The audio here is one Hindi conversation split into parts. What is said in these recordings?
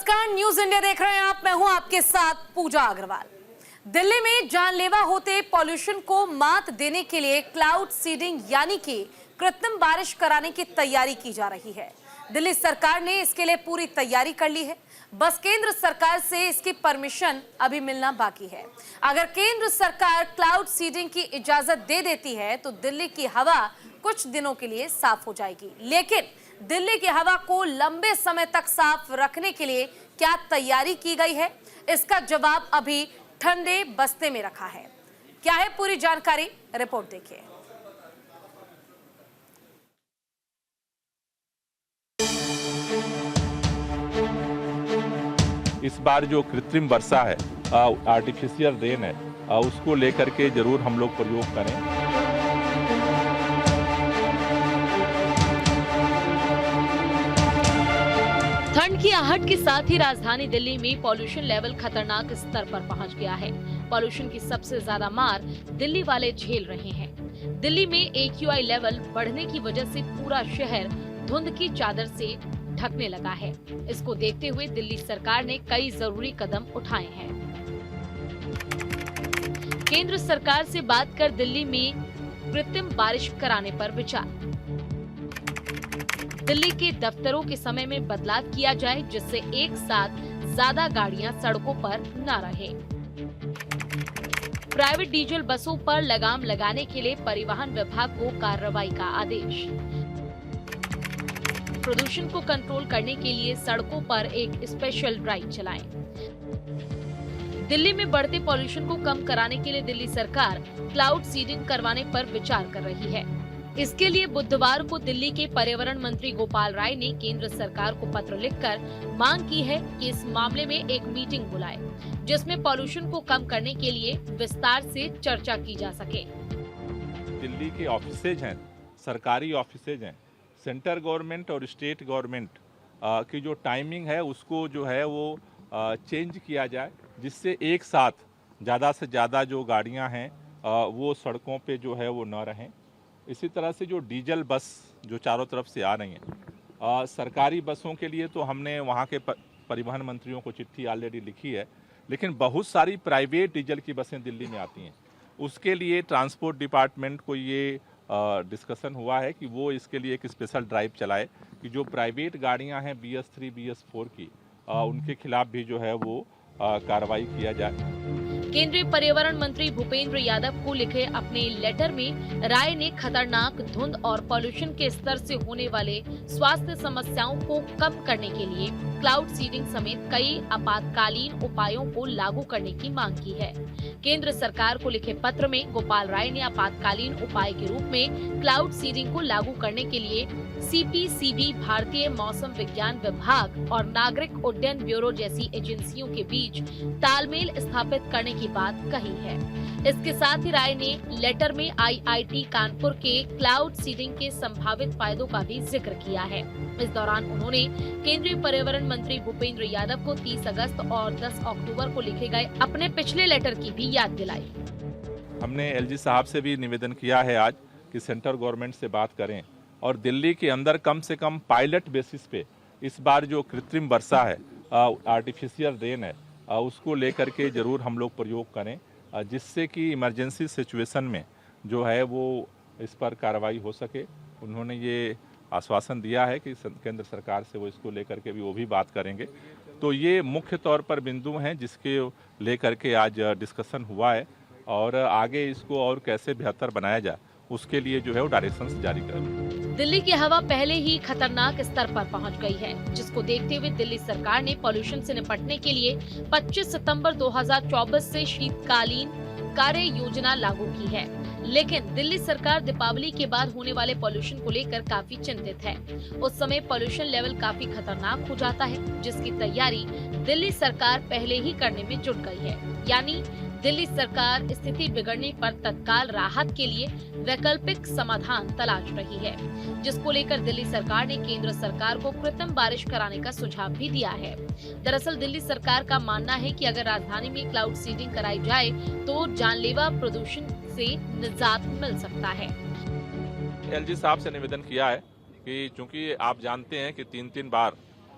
नमस्कार, न्यूज इंडिया देख रहे हैं आप। मैं हूं आपके साथ पूजा अग्रवाल। दिल्ली में जानलेवा होते पॉल्यूशन को मात देने के लिए क्लाउड सीडिंग यानी कि कृत्रिम बारिश कराने की तैयारी की जा रही है। दिल्ली सरकार ने इसके लिए पूरी तैयारी कर ली है, बस केंद्र सरकार से इसकी परमिशन अभी मिलना बाकी है। अगर केंद्र सरकार क्लाउड सीडिंग की इजाजत दे देती है तो दिल्ली की हवा कुछ दिनों के लिए साफ हो जाएगी। लेकिन दिल्ली की हवा को लंबे समय तक साफ रखने के लिए क्या तैयारी की गई है, इसका जवाब अभी ठंडे बस्ते में रखा है। क्या है पूरी जानकारी, रिपोर्ट देखिए। इस बार जो कृत्रिम वर्षा है, आर्टिफिशियल रेन है, उसको लेकर के जरूर हम लोग प्रयोग करें। ठंड की आहट के साथ ही राजधानी दिल्ली में पॉल्यूशन लेवल खतरनाक स्तर पर पहुंच गया है। पॉल्यूशन की सबसे ज्यादा मार दिल्ली वाले झेल रहे हैं। दिल्ली में AQI लेवल बढ़ने की वजह से पूरा शहर धुंध की चादर से ढकने लगा है। इसको देखते हुए दिल्ली सरकार ने कई जरूरी कदम उठाए हैं। केंद्र सरकार से बात कर दिल्ली में कृत्रिम बारिश कराने पर विचार। दिल्ली के दफ्तरों के समय में बदलाव किया जाए जिससे एक साथ ज्यादा गाड़ियां सड़कों पर न रहे। प्राइवेट डीजल बसों पर लगाम लगाने के लिए परिवहन विभाग को कार्रवाई का आदेश। प्रदूषण को कंट्रोल करने के लिए सड़कों पर एक स्पेशल ड्राइव चलाएं। दिल्ली में बढ़ते पॉल्यूशन को कम कराने के लिए दिल्ली सरकार क्लाउड सीडिंग करवाने पर विचार कर रही है। इसके लिए बुधवार को दिल्ली के पर्यावरण मंत्री गोपाल राय ने केंद्र सरकार को पत्र लिखकर मांग की है कि इस मामले में एक मीटिंग बुलाए, जिसमें पॉल्यूशन को कम करने के लिए विस्तार से चर्चा की जा सके। दिल्ली के ऑफिसेज हैं, सरकारी ऑफिसेज हैं, सेंट्रल गवर्नमेंट और स्टेट गवर्नमेंट की जो टाइमिंग है उसको जो है वो चेंज किया जाए, जिससे एक साथ ज़्यादा से ज़्यादा जो गाड़ियां हैं वो सड़कों पे जो है वो न रहें। इसी तरह से जो डीजल बस जो चारों तरफ से आ रही हैं, सरकारी बसों के लिए तो हमने वहाँ के परिवहन मंत्रियों को चिट्ठी ऑलरेडी लिखी है, लेकिन बहुत सारी प्राइवेट डीजल की बसें दिल्ली में आती हैं। उसके लिए ट्रांसपोर्ट डिपार्टमेंट को ये डिस्कशन हुआ है कि वो इसके लिए एक स्पेशल ड्राइव चलाए कि जो प्राइवेट गाड़ियां हैं BS3 BS4 की, उनके खिलाफ भी जो है वो कार्रवाई किया जाए। केंद्रीय पर्यावरण मंत्री भूपेंद्र यादव को लिखे अपने लेटर में राय ने खतरनाक धुंध और पॉल्यूशन के स्तर से होने वाले स्वास्थ्य समस्याओं को कम करने के लिए क्लाउड सीडिंग समेत कई आपातकालीन उपायों को लागू करने की मांग की है। केंद्र सरकार को लिखे पत्र में गोपाल राय ने आपातकालीन उपाय के रूप में क्लाउड सीडिंग को लागू करने के लिए CPCB, भारतीय मौसम विज्ञान विभाग और नागरिक उड्डयन ब्यूरो जैसी एजेंसियों के बीच तालमेल स्थापित करने की बात कही है। इसके साथ ही राय ने लेटर में IIT कानपुर के क्लाउड सीडिंग के संभावित फायदों का भी जिक्र किया है। इस दौरान उन्होंने केंद्रीय पर्यावरण मंत्री भूपेंद्र यादव को 30 अगस्त और 10 अक्टूबर को लिखे गए अपने पिछले लेटर की भी याद दिलाई। हमने LG साहब से भी निवेदन किया है आज कि सेंट्रल गवर्नमेंट से बात करें और दिल्ली के अंदर कम से कम पायलट बेसिस पे इस बार जो कृत्रिम वर्षा है, आर्टिफिशियल रेन है, उसको लेकर के जरूर हम लोग प्रयोग करें, जिससे कि इमरजेंसी सिचुएशन में जो है वो इस पर कार्रवाई हो सके। उन्होंने ये आश्वासन दिया है कि केंद्र सरकार से वो इसको लेकर के भी वो भी बात करेंगे। तो ये मुख्य तौर पर बिंदु हैं जिसके लेकर के आज डिस्कशन हुआ है और आगे इसको और कैसे बेहतर बनाया जाए उसके लिए जो है वो डायरेक्शंस जारी करें। दिल्ली की हवा पहले ही खतरनाक स्तर पर पहुंच गई है, जिसको देखते हुए दिल्ली सरकार ने पॉल्यूशन से निपटने के लिए 25 सितंबर 2024 से शीतकालीन कार्य योजना लागू की है। लेकिन दिल्ली सरकार दीपावली के बाद होने वाले पॉल्यूशन को लेकर काफी चिंतित है। उस समय पॉल्यूशन लेवल काफी खतरनाक हो जाता है, जिसकी तैयारी दिल्ली सरकार पहले ही करने में जुट गई है। यानी दिल्ली सरकार स्थिति बिगड़ने पर तत्काल राहत के लिए वैकल्पिक समाधान तलाश रही है, जिसको लेकर दिल्ली सरकार ने केंद्र सरकार को कृत्रिम बारिश कराने का सुझाव भी दिया है। दरअसल दिल्ली सरकार का मानना है कि अगर राजधानी में क्लाउड सीडिंग कराई जाए तो जानलेवा प्रदूषण से निजात मिल सकता है। LG साहब से निवेदन किया है कि चूंकि आप जानते हैं कि 3-3 बार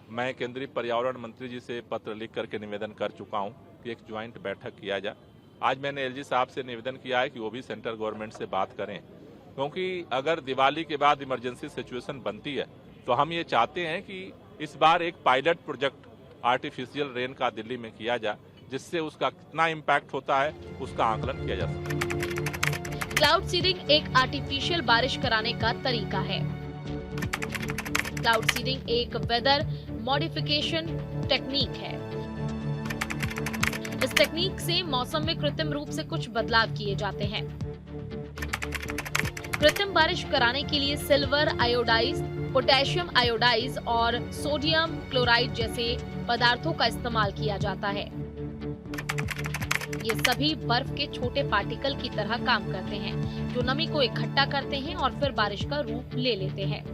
मैं केंद्रीय पर्यावरण मंत्री जी से पत्र लिख करके निवेदन कर चुका हूं कि एक ज्वाइंट बैठक किया जाए। आज मैंने एलजी साहब से निवेदन किया है कि वो भी सेंट्रल गवर्नमेंट से बात करें, क्योंकि अगर दिवाली के बाद इमरजेंसी सिचुएशन बनती है तो हम ये चाहते हैं कि इस बार एक पायलट प्रोजेक्ट आर्टिफिशियल रेन का दिल्ली में किया जाए, जिससे उसका कितना इम्पैक्ट होता है उसका आकलन किया जा सके। क्लाउड सीडिंग एक आर्टिफिशियल बारिश कराने का तरीका है। क्लाउड सीडिंग एक वेदर मॉडिफिकेशन टेक्निक है। इस टेक्निक से मौसम में कृत्रिम रूप से कुछ बदलाव किए जाते हैं। कृत्रिम बारिश कराने के लिए सिल्वर आयोडाइज, पोटेशियम आयोडाइज और सोडियम क्लोराइड जैसे पदार्थों का इस्तेमाल किया जाता है। ये सभी बर्फ के छोटे पार्टिकल की तरह काम करते हैं, जो नमी को इकट्ठा करते हैं और फिर बारिश का रूप ले लेते हैं।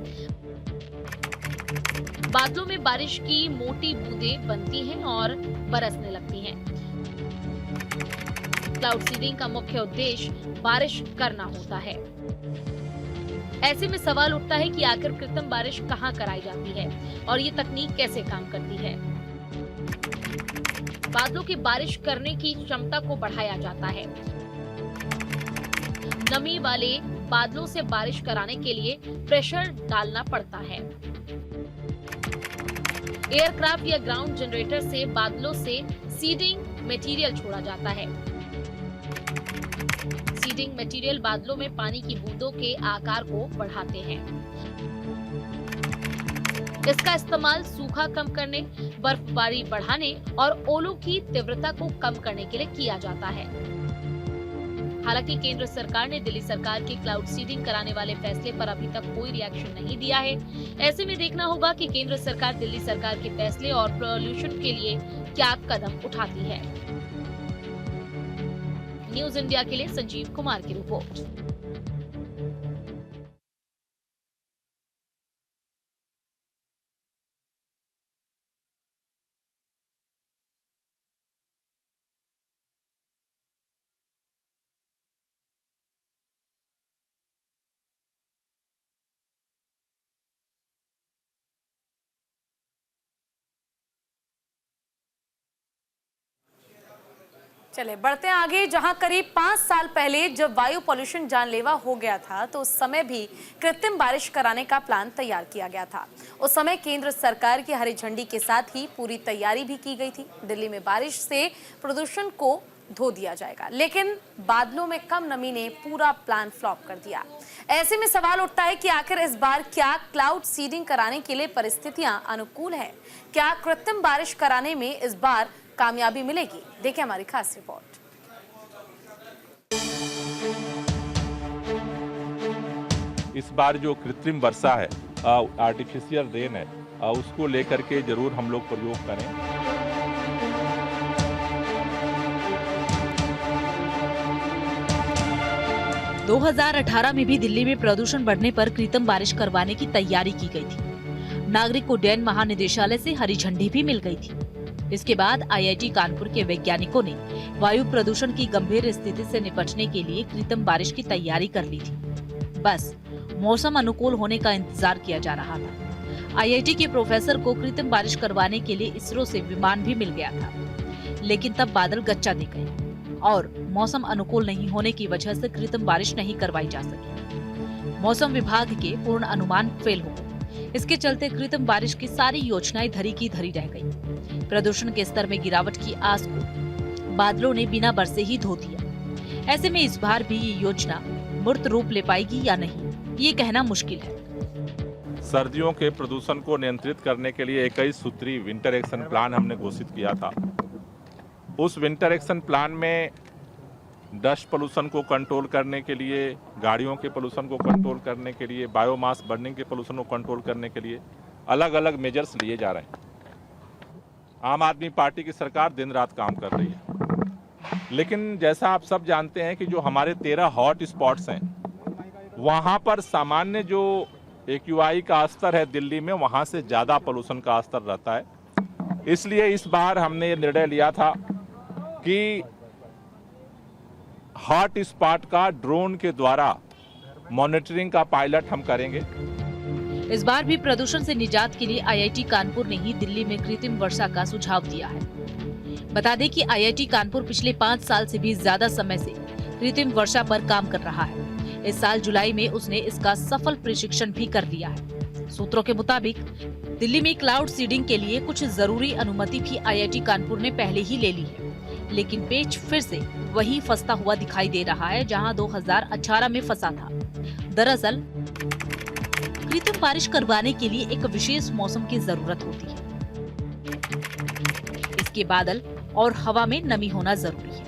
बादलों में बारिश की मोटी बूंदें बनती हैं और बरसने लगती हैं। क्लाउड सीडिंग का मुख्य उद्देश्य बारिश करना होता है। ऐसे में सवाल उठता है कि आखिर कृत्रिम बारिश कहां कराई जाती है और ये तकनीक कैसे काम करती है। बादलों की बारिश करने की क्षमता को बढ़ाया जाता है। नमी वाले बादलों से बारिश कराने के लिए प्रेशर डालना पड़ता है। एयरक्राफ्ट या ग्राउंड जनरेटर से बादलों से सीडिंग मटेरियल छोड़ा जाता है। सीडिंग मटेरियल बादलों में पानी की बूंदों के आकार को बढ़ाते हैं। इसका इस्तेमाल सूखा कम करने, बर्फबारी बढ़ाने और ओलों की तीव्रता को कम करने के लिए किया जाता है। हालांकि केंद्र सरकार ने दिल्ली सरकार के क्लाउड सीडिंग कराने वाले फैसले पर अभी तक कोई रिएक्शन नहीं दिया है। ऐसे में देखना होगा कि केंद्र सरकार दिल्ली सरकार के फैसले और पॉल्यूशन के लिए क्या कदम उठाती है। न्यूज इंडिया के लिए संजीव कुमार की रिपोर्ट। चले बढ़ते हैं आगे, जहां करीब 5 साल पहले जब वायु पॉल्यूशन जानलेवा हो गया था तो उस समय भी कृत्रिम बारिश कराने का प्लान तैयार किया गया था। उस समय केंद्र सरकार की हरी झंडी के साथ ही पूरी तैयारी भी की गई थी। दिल्ली में बारिश से प्रदूषण को धो दिया जाएगा, लेकिन बादलों में कम नमी ने पूरा प्लान फ्लॉप कर दिया। ऐसे में सवाल उठता है कि आखिर इस बार क्या क्लाउड सीडिंग कराने के लिए परिस्थितियां अनुकूल हैं? क्या कृत्रिम बारिश कराने में इस बार कामयाबी मिलेगी? देखिए हमारी खास रिपोर्ट। इस बार जो कृत्रिम वर्षा है, आर्टिफिशियल रेन है, उसको लेकर के जरूर हम लोग प्रयोग करें। – 2018 में भी दिल्ली में प्रदूषण बढ़ने पर कृत्रिम बारिश करवाने की तैयारी की गई थी। नागरिक उड्डयन महानिदेशालय से हरी झंडी भी मिल गई थी। इसके बाद आईआईटी कानपुर के वैज्ञानिकों ने वायु प्रदूषण की गंभीर स्थिति से निपटने के लिए कृत्रिम बारिश की तैयारी कर ली थी। बस मौसम अनुकूल होने का इंतजार किया जा रहा था। आईआईटी के प्रोफेसर को कृत्रिम बारिश करवाने के लिए इसरो से विमान भी मिल गया था, लेकिन तब बादल गच्चा दे गए और मौसम अनुकूल नहीं होने की वजह से कृत्रिम बारिश नहीं करवाई जा सकी। मौसम विभाग के पूर्ण अनुमान फेल हो गए। इसके चलते कृत्रिम बारिश की सारी योजनाएं धरी की धरी रह गई। प्रदूषण के स्तर में गिरावट की आस को बादलों ने बिना बरसे ही धो दिया। ऐसे में इस बार भी ये योजना मूर्त रूप ले पाएगी या नहीं, ये कहना मुश्किल है। सर्दियों के प्रदूषण को नियंत्रित करने के लिए 21 सूत्री विंटर एक्शन प्लान हमने घोषित किया था। उस विंटर एक्शन प्लान में डस्ट पोल्यूशन को कंट्रोल करने के लिए, गाड़ियों के पोल्यूशन को कंट्रोल करने के लिए, बायोमास बर्निंग के पोल्यूशन को कंट्रोल करने के लिए अलग अलग मेजर्स लिए जा रहे हैं। आम आदमी पार्टी की सरकार दिन रात काम कर रही है, लेकिन जैसा आप सब जानते हैं कि जो हमारे 13 हॉट स्पॉट्स हैं, वहाँ पर सामान्य जो AQI का स्तर है दिल्ली में, वहाँ से ज़्यादा पोल्यूशन का स्तर रहता है। इसलिए इस बार हमने ये निर्णय लिया था कि हॉट स्पॉट का ड्रोन के द्वारा मॉनिटरिंग का पायलट हम करेंगे। इस बार भी प्रदूषण से निजात के लिए आईआईटी कानपुर ने ही दिल्ली में कृत्रिम वर्षा का सुझाव दिया है। बता दें कि आईआईटी कानपुर पिछले 5 साल से भी ज्यादा समय से कृत्रिम वर्षा पर काम कर रहा है। इस साल जुलाई में उसने इसका सफल प्रशिक्षण भी कर लिया है। सूत्रों के मुताबिक दिल्ली में क्लाउड सीडिंग के लिए कुछ जरूरी अनुमति भी आईआईटी कानपुर ने पहले ही ले ली है, लेकिन पेच फिर से वही फंसता हुआ दिखाई दे रहा है जहां 2018 में फंसा था। दरअसल कृत्रिम बारिश करवाने के लिए एक विशेष मौसम की जरूरत होती है। इसके बादल और हवा में नमी होना जरूरी है,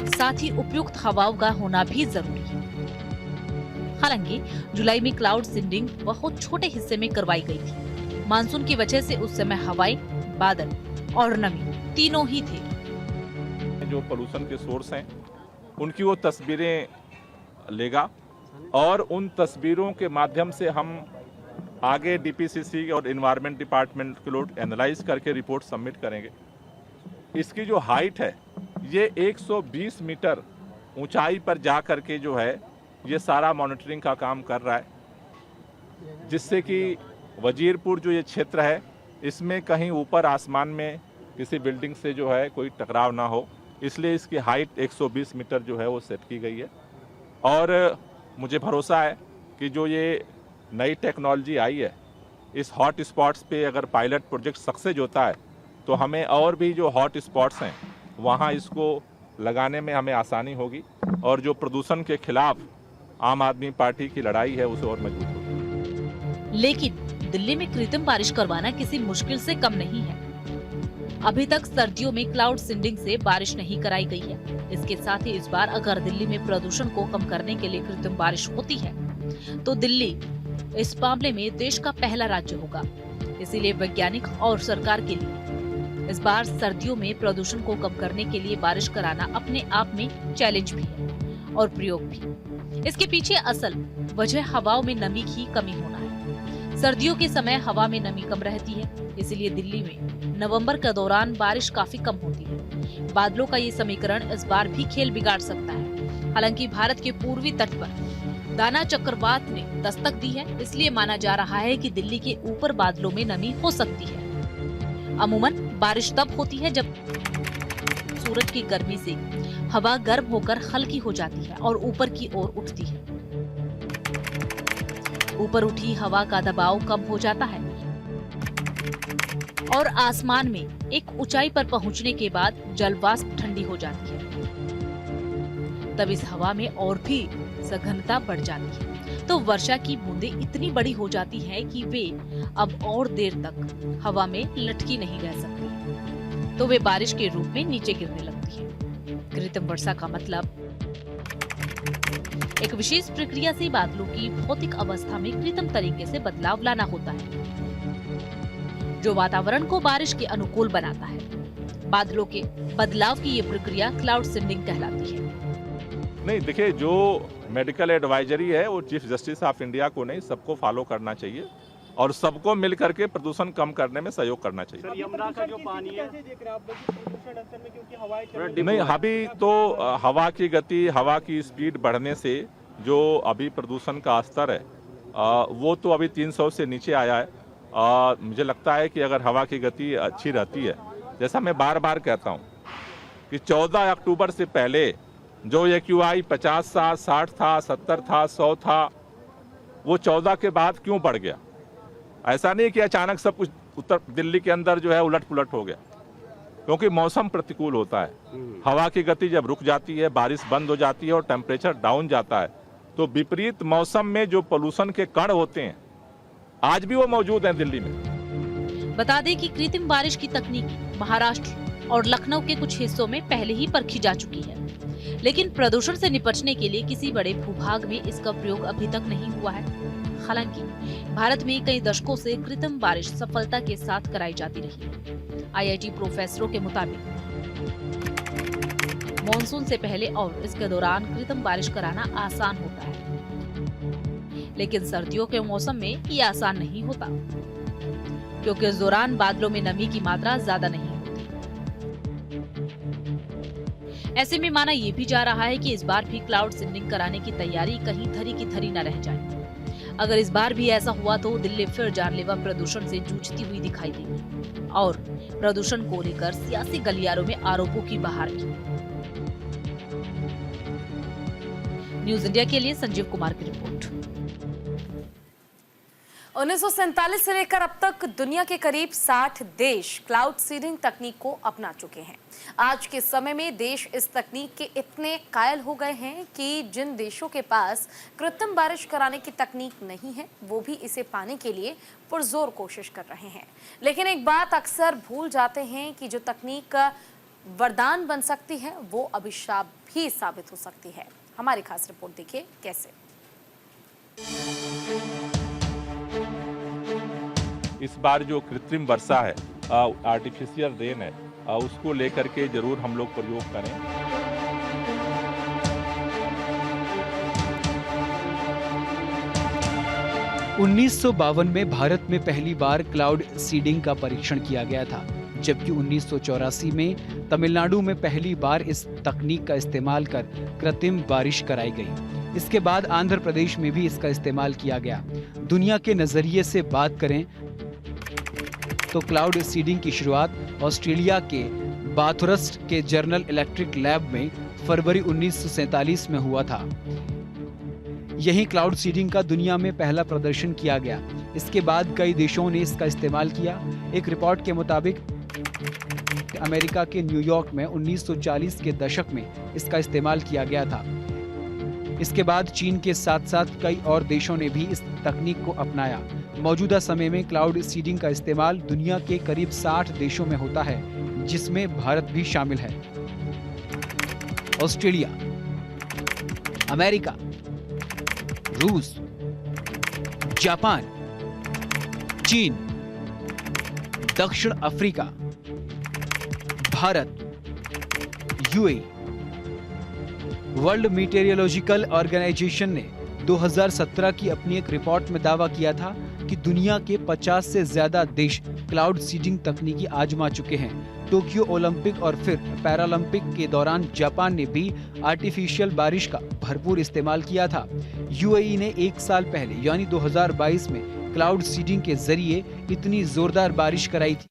साथ ही उपयुक्त हवाओं का होना भी जरूरी है। हालांकि जुलाई में क्लाउड सीडिंग बहुत छोटे हिस्से में करवाई गई थी। मानसून की वजह से उस समय हवाएं, बादल और नमी तीनों ही थे। जो पोल्यूशन के सोर्स हैं उनकी वो तस्वीरें लेगा और उन तस्वीरों के माध्यम से हम आगे डीपीसीसी और एनवायरनमेंट डिपार्टमेंट के लोग एनालाइज करके रिपोर्ट सबमिट करेंगे। इसकी जो हाइट है ये 120 मीटर ऊंचाई पर जा करके जो है ये सारा मॉनिटरिंग का काम कर रहा है, जिससे कि वजीरपुर जो ये क्षेत्र है इसमें कहीं ऊपर आसमान में किसी बिल्डिंग से जो है कोई टकराव ना हो, इसलिए इसकी हाइट 120 मीटर जो है वो सेट की गई है। और मुझे भरोसा है कि जो ये नई टेक्नोलॉजी आई है इस हॉट स्पॉट्स पे अगर पायलट प्रोजेक्ट सक्सेस होता है तो हमें और भी जो हॉट स्पॉट्स हैं वहाँ इसको लगाने में हमें आसानी होगी और जो प्रदूषण के खिलाफ आम आदमी पार्टी की लड़ाई है उसे और मजबूत होगी। लेकिन दिल्ली में कृत्रिम बारिश करवाना किसी मुश्किल से कम नहीं है। अभी तक सर्दियों में क्लाउड सीडिंग से बारिश नहीं कराई गई है। इसके साथ ही इस बार अगर दिल्ली में प्रदूषण को कम करने के लिए कृत्रिम बारिश होती है तो दिल्ली इस मामले में देश का पहला राज्य होगा। इसीलिए वैज्ञानिक और सरकार के लिए इस बार सर्दियों में प्रदूषण को कम करने के लिए बारिश कराना अपने आप में चैलेंज भी है और प्रयोग भी। इसके पीछे असल वजह हवाओं में नमी की कमी होना है। सर्दियों के समय हवा में नमी कम रहती है, इसीलिए दिल्ली में नवंबर के दौरान बारिश काफी कम होती है। बादलों का ये समीकरण इस बार भी खेल बिगाड़ सकता है। हालांकि भारत के पूर्वी तट पर दाना चक्रवात ने दस्तक दी है, इसलिए माना जा रहा है कि दिल्ली के ऊपर बादलों में नमी हो सकती है। अमूमन बारिश तब होती है जब सूरज की गर्मी से हवा गर्म होकर हल्की हो जाती है और ऊपर की ओर उठती है। ऊपर उठी हवा का दबाव कम हो जाता है और आसमान में एक ऊंचाई पर पहुंचने के बाद जलवाष्प ठंडी हो जाती है। तब इस हवा में और भी सघनता बढ़ जाती है, तो वर्षा की बूंदें इतनी बड़ी हो जाती हैं कि वे अब और देर तक हवा में लटकी नहीं रह सकती, तो वे बारिश के रूप में नीचे गिरने लगती है। कृत्रिम वर्षा का मतलब एक विशेष प्रक्रिया से बादलों की भौतिक अवस्था में कृत्रिम तरीके से बदलाव लाना होता है, जो वातावरण को बारिश के अनुकूल बनाता है। बादलों के बदलाव की ये प्रक्रिया क्लाउड सीडिंग कहलाती है। नहीं, देखिए, जो मेडिकल एडवाइजरी है वो चीफ जस्टिस ऑफ इंडिया को नहीं सबको फॉलो करना चाहिए और सबको मिल करके प्रदूषण कम करने में सहयोग करना चाहिए। सर, यमुना का जो पानी है नहीं, अभी तो हवा की गति, हवा की स्पीड बढ़ने से जो अभी प्रदूषण का स्तर है वो तो अभी 300 से नीचे आया है। मुझे लगता है कि अगर हवा की गति अच्छी रहती है, जैसा मैं बार बार कहता हूँ कि 14 अक्टूबर से पहले जो AQI 50 था, 60 था, 70 था, 100 था, वो 14 के बाद क्यों बढ़ गया? ऐसा नहीं कि अचानक सब कुछ उत्तर दिल्ली के अंदर जो है उलट पुलट हो गया, क्योंकि मौसम प्रतिकूल होता है। हवा की गति जब रुक जाती है, बारिश बंद हो जाती है और टेम्परेचर डाउन जाता है, तो विपरीत मौसम में जो पोल्यूशन के कण होते हैं आज भी वो मौजूद हैं दिल्ली में। बता दें कि कृत्रिम बारिश की तकनीक महाराष्ट्र और लखनऊ के कुछ हिस्सों में पहले ही परखी जा चुकी है, लेकिन प्रदूषण से निपटने के लिए किसी बड़े भूभाग में इसका प्रयोग अभी तक नहीं हुआ है। हालांकि भारत में कई दशकों से कृत्रिम बारिश सफलता के साथ कराई जाती रही है। आईआईटी प्रोफेसरों के मुताबिक मॉनसून से पहले और इसके दौरान कृत्रिम बारिश कराना आसान होता है, लेकिन सर्दियों के मौसम में ये आसान नहीं होता, क्योंकि इस दौरान बादलों में नमी की मात्रा ज्यादा नहीं होती। ऐसे में माना ये भी जा रहा है कि इस बार भी क्लाउड सीडिंग कराने की तैयारी कहीं धरी की धरी न रह जाए। अगर इस बार भी ऐसा हुआ तो दिल्ली फिर जानलेवा प्रदूषण से जूझती हुई दिखाई देगी और प्रदूषण को लेकर सियासी गलियारों में आरोपों की बहार की। न्यूज इंडिया के लिए संजीव कुमार की रिपोर्ट। 1947 से लेकर अब तक दुनिया के करीब 60 देश क्लाउड सीडिंग तकनीक को अपना चुके हैं। आज के समय में देश इस तकनीक के इतने कायल हो गए हैं कि जिन देशों के पास कृत्रिम बारिश कराने की तकनीक नहीं है, वो भी इसे पाने के लिए पुरजोर कोशिश कर रहे हैं। लेकिन एक बात अक्सर भूल जाते हैं कि जो तकनीक वरदान बन सकती है, वो अभिशाप भी साबित हो सकती है। हमारी खास रिपोर्ट देखिए कैसे। इस बार जो कृत्रिम वर्षा है, आर्टिफिशियल रेन है, उसको लेकर के जरूर हम लोग प्रयोग करें। उन्नीस में भारत में पहली बार क्लाउड सीडिंग का परीक्षण किया गया था, जबकि 1984 में तमिलनाडु में पहली बार इस तकनीक का इस्तेमाल कर कृत्रिम बारिश कराई गई। इसके बाद आंध्र प्रदेश में भी इसका इस्तेमाल किया गया। दुनिया के नजरिए से बात करें तो क्लाउड सीडिंग की शुरुआत ऑस्ट्रेलिया के बाथुरस्ट के जनरल इलेक्ट्रिक लैब में फरवरी 1947 में हुआ था। यही क्लाउड सीडिंग का दुनिया में पहला प्रदर्शन किया गया। इसके बाद कई देशों ने इसका इस्तेमाल किया। एक रिपोर्ट के मुताबिक अमेरिका के न्यूयॉर्क में 1940 के दशक में इसका इस्तेमाल किया गया था। इसके बाद चीन के साथ साथ कई और देशों ने भी इस तकनीक को अपनाया। मौजूदा समय में क्लाउड सीडिंग का इस्तेमाल दुनिया के करीब 60 देशों में होता है, जिसमें भारत भी शामिल है। ऑस्ट्रेलिया, अमेरिका, रूस, जापान, चीन, दक्षिण Africa, Bharat, UAE. World Meteorological Organization ने 2017 की अपनी एक रिपोर्ट में दावा किया था कि दुनिया के 50 से ज्यादा देश क्लाउड सीडिंग तकनीकी आजमा चुके हैं। टोक्यो ओलंपिक और फिर पैरालंपिक के दौरान जापान ने भी आर्टिफिशियल बारिश का भरपूर इस्तेमाल किया था। यूएई ने एक साल पहले यानी 2022 में क्लाउड सीडिंग के जरिए इतनी जोरदार बारिश कराई थी।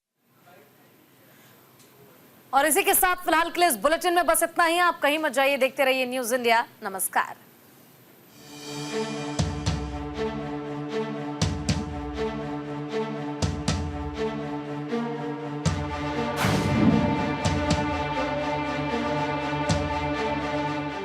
और इसी के साथ फिलहाल के लिए इस बुलेटिन में बस इतना ही। आप कहीं मत जाइए, देखते रहिए न्यूज इंडिया। नमस्कार।